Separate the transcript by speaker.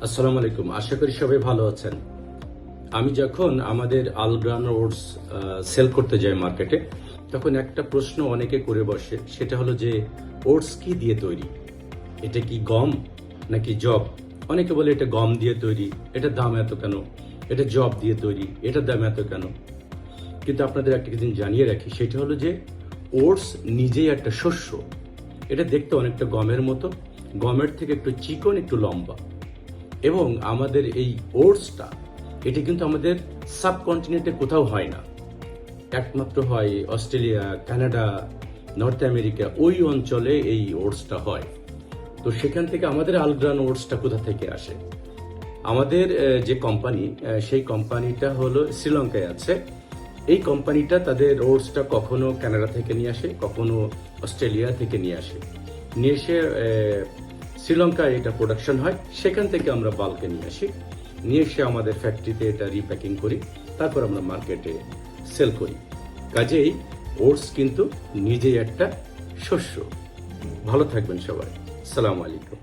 Speaker 1: আসসালামু আলাইকুম। আশা করি সবাই ভালো আছেন। আমি যখন আমাদের আলগ্রান ওটস সেল করতে যাই মার্কেটে, তখন একটা প্রশ্ন অনেকে করে বসে, সেটা হলো যে ওটস কি দিয়ে তৈরি? এটা কি গম নাকি জব? অনেকে বলে এটা গম দিয়ে তৈরি, এটার দাম এত কেন? এটা জব দিয়ে তৈরি, এটার দাম এত কেন? কিন্তু আপনাদের একটা জিনিস জানিয়ে রাখি, সেটা হলো যে ওটস নিজেই একটা শস্য। এটা দেখতে অনেকটা গমের মতো, গমের থেকে একটু চিকন, একটু লম্বা। এবং আমাদের এই ওটসটা, এটি কিন্তু আমাদের সাবকন্টিনেন্টে কোথাও হয় না, একমাত্র হয় অস্ট্রেলিয়া, কানাডা, নর্থ আমেরিকা, ওই অঞ্চলে এই ওটসটা হয়। তো সেখান থেকে আমাদের আলগ্রান ওটসটা কোথা থেকে আসে? আমাদের যে কোম্পানি, সেই কোম্পানিটা হলো শ্রীলঙ্কায় আছে। এই কোম্পানিটা তাদের ওটসটা কখনো কানাডা থেকে নিয়ে আসে, কখনো অস্ট্রেলিয়া থেকে নিয়ে আসে। নিয়ে এসে শ্রীলঙ্কায় এটা প্রোডাকশন হয়, সেখান থেকে আমরা বাল্কে নিয়ে আসি। নিয়ে এসে আমাদের ফ্যাক্টরিতে এটা রিপ্যাকিং করি, তারপর আমরা মার্কেটে সেল করি। কাজেই ওটস কিন্তু নিজেই একটা শস্য। ভালো থাকবেন সবাই। আসসালামু আলাইকুম।